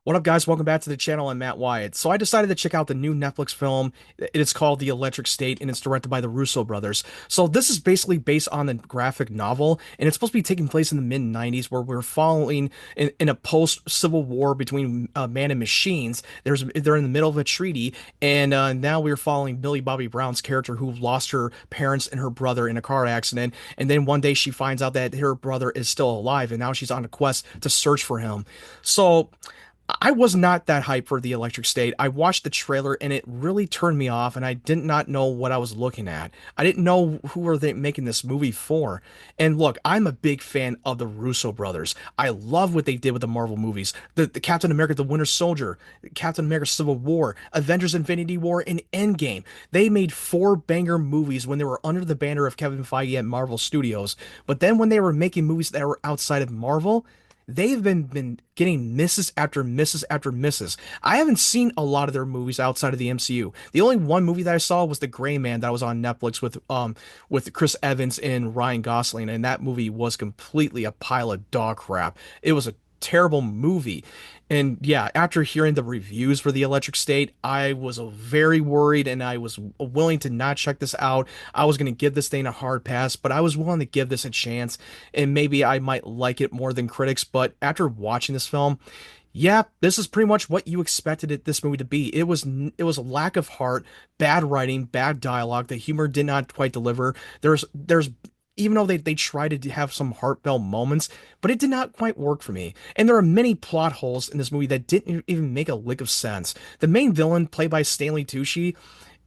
What up, guys? Welcome back to the channel. I'm Matt Wyatt. So I decided to check out the new Netflix film. It is called The Electric State, and it's directed by the Russo brothers. So this is basically based on the graphic novel, and it's supposed to be taking place in the mid 90s, where we're following in a post-Civil War between man and machines. They're in the middle of a treaty, and now we're following Millie Bobby Brown's character, who lost her parents and her brother in a car accident. And then one day she finds out that her brother is still alive, and now she's on a quest to search for him. So I was not that hyped for the Electric State. I watched the trailer and it really turned me off, and I did not know what I was looking at. I didn't know who were they making this movie for. And look, I'm a big fan of the Russo brothers. I love what they did with the Marvel movies. The Captain America, the Winter Soldier, Captain America Civil War, Avengers Infinity War, and Endgame. They made four banger movies when they were under the banner of Kevin Feige at Marvel Studios. But then when they were making movies that were outside of Marvel, they've been getting misses after misses after misses. I haven't seen a lot of their movies outside of the MCU. The only one movie that I saw was The Gray Man that was on Netflix with Chris Evans and Ryan Gosling, and that movie was completely a pile of dog crap. It was a terrible movie. And yeah, after hearing the reviews for the Electric State, I was very worried and I was willing to not check this out. I was going to give this thing a hard pass, but I was willing to give this a chance and maybe I might like it more than critics. But after watching this film, yeah, this is pretty much what you expected this movie to be. It was a lack of heart, bad writing, bad dialogue. The humor did not quite deliver. There's even though they tried to have some heartfelt moments, but it did not quite work for me. And there are many plot holes in this movie that didn't even make a lick of sense. The main villain, played by Stanley Tucci,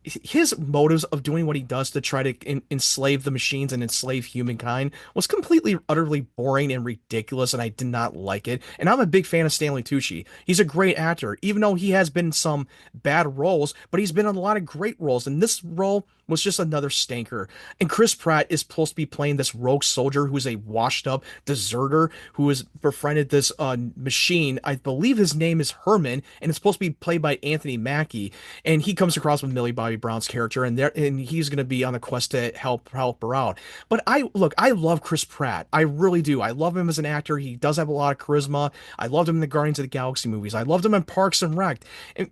his motives of doing what he does to try to enslave the machines and enslave humankind was completely, utterly boring and ridiculous, and I did not like it. And I'm a big fan of Stanley Tucci. He's a great actor, even though he has been in some bad roles, but he's been in a lot of great roles, and this role was just another stinker. And Chris Pratt is supposed to be playing this rogue soldier who's a washed-up deserter who has befriended this machine. I believe his name is Herman, and it's supposed to be played by Anthony Mackie. And he comes across with Millie Bobby Brown's character, and he's going to be on the quest to help her out. But I love Chris Pratt. I really do. I love him as an actor. He does have a lot of charisma. I loved him in the Guardians of the Galaxy movies. I loved him in Parks and Rec.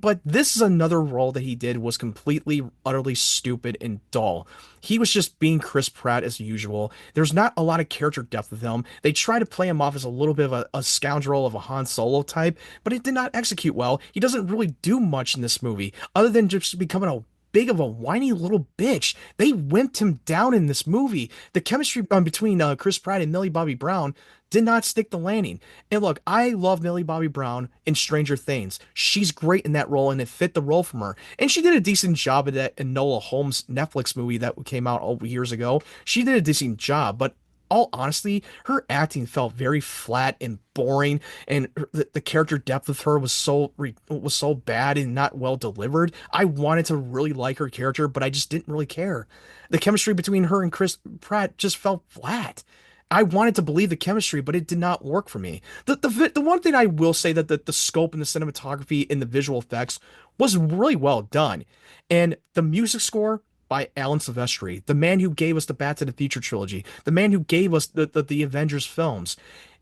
But this is another role that he did was completely, utterly stupid and dull. He was just being Chris Pratt as usual. There's not a lot of character depth with him. They try to play him off as a little bit of a scoundrel of a Han Solo type, but it did not execute well. He doesn't really do much in this movie other than just becoming a big of a whiny little bitch. They wimped him down in this movie. The chemistry between Chris Pratt and Millie Bobby Brown did not stick the landing. And look, I love Millie Bobby Brown in Stranger Things. She's great in that role, and it fit the role from her. And she did a decent job of that Enola Holmes Netflix movie that came out over years ago. She did a decent job, but all honesty, her acting felt very flat and boring, and the character depth with her was so bad and not well delivered. I wanted to really like her character, but I just didn't really care. The chemistry between her and Chris Pratt just felt flat. I wanted to believe the chemistry, but it did not work for me. The one thing I will say that the scope and the cinematography and the visual effects was really well done, and the music score by Alan Silvestri, the man who gave us the Back to the Future trilogy, the man who gave us the Avengers films.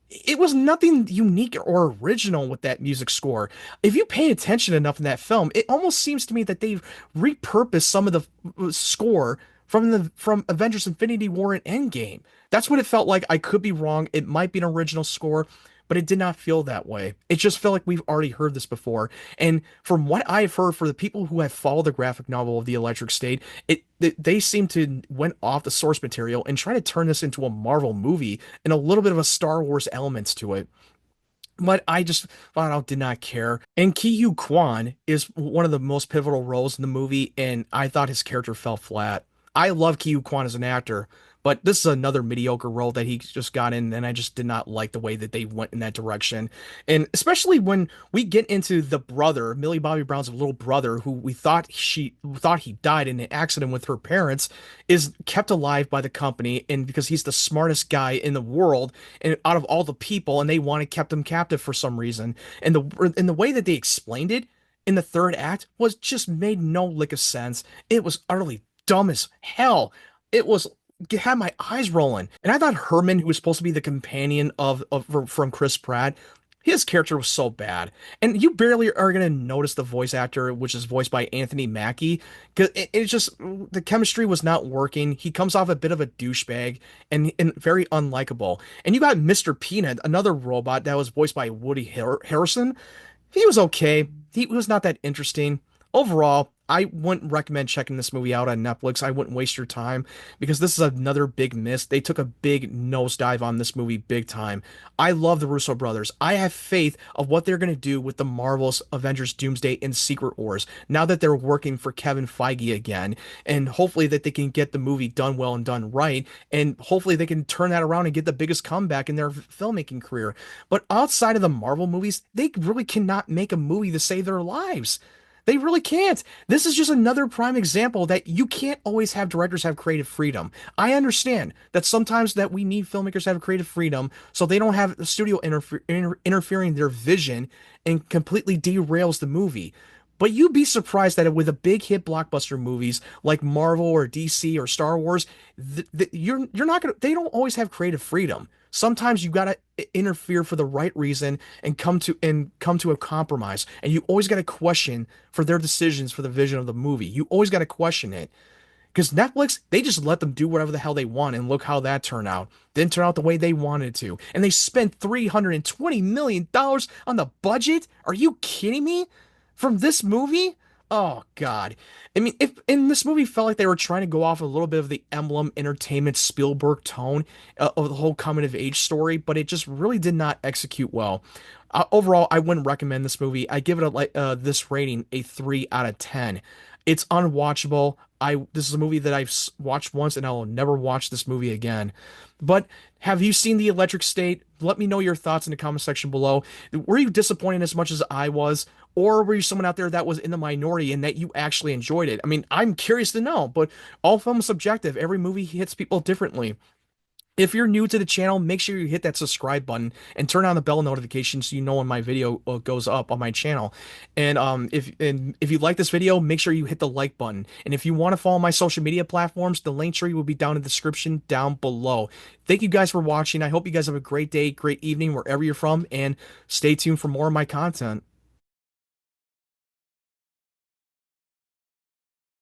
It was nothing unique or original with that music score. If you pay attention enough in that film, it almost seems to me that they've repurposed some of the score from Avengers Infinity War and Endgame. That's what it felt like. I could be wrong. It might be an original score, but it did not feel that way. It just felt like we've already heard this before. And from what I've heard, for the people who have followed the graphic novel of The Electric State, they seem to went off the source material and try to turn this into a Marvel movie and a little bit of a Star Wars elements to it. But I just flat out did not care. And Ki Kwan is one of the most pivotal roles in the movie, and I thought his character fell flat. I love Ki Kwan as an actor, but this is another mediocre role that he just got in, and I just did not like the way that they went in that direction. And especially when we get into the brother, Millie Bobby Brown's little brother, who we thought he died in an accident with her parents, is kept alive by the company, and because he's the smartest guy in the world and out of all the people, and they want to kept him captive for some reason. And the way that they explained it in the third act was just made no lick of sense. It was utterly dumb as hell. It was had my eyes rolling. And I thought Herman, who was supposed to be the companion from Chris Pratt, His character was so bad, and you barely are gonna notice the voice actor, which is voiced by Anthony Mackie, because it's just the chemistry was not working. He comes off a bit of a douchebag and very unlikable. And you got Mr. Peanut, another robot that was voiced by Harrison. He was okay. He was not that interesting. Overall, I wouldn't recommend checking this movie out on Netflix. I wouldn't waste your time because this is another big miss. They took a big nosedive on this movie big time. I love the Russo brothers. I have faith of what they're going to do with the Marvel's Avengers Doomsday and Secret Wars now that they're working for Kevin Feige again. And hopefully that they can get the movie done well and done right. And hopefully they can turn that around and get the biggest comeback in their filmmaking career. But outside of the Marvel movies, they really cannot make a movie to save their lives. They really can't. This is just another prime example that you can't always have directors have creative freedom. I understand that sometimes that we need filmmakers to have creative freedom so they don't have the studio interfering their vision and completely derails the movie. But you'd be surprised that with a big hit blockbuster movies like Marvel or DC or Star Wars, you're not gonna. They don't always have creative freedom. Sometimes you gotta interfere for the right reason and come to a compromise. And you always gotta question for their decisions for the vision of the movie. You always gotta question it. Because Netflix, they just let them do whatever the hell they want, and look how that turned out. Didn't turn out the way they wanted to. And they spent $320 million on the budget? Are you kidding me? From this movie? Oh God. I mean, if in this movie felt like they were trying to go off a little bit of the Emblem Entertainment Spielberg tone of the whole coming of age story, but it just really did not execute well. Overall, I wouldn't recommend this movie. I give it a like this rating a 3 out of 10. It's unwatchable. This is a movie that watched once and I will never watch this movie again. But have you seen The Electric State? Let me know your thoughts in the comment section below. Were you disappointed as much as I was? Or were you someone out there that was in the minority and that you actually enjoyed it? I mean, I'm curious to know, but all film is subjective. Every movie hits people differently. If you're new to the channel, make sure you hit that subscribe button and turn on the bell notification so you know when my video goes up on my channel. And if you like this video, make sure you hit the like button. And if you want to follow my social media platforms, the link tree will be down in the description down below. Thank you guys for watching. I hope you guys have a great day, great evening, wherever you're from, and stay tuned for more of my content.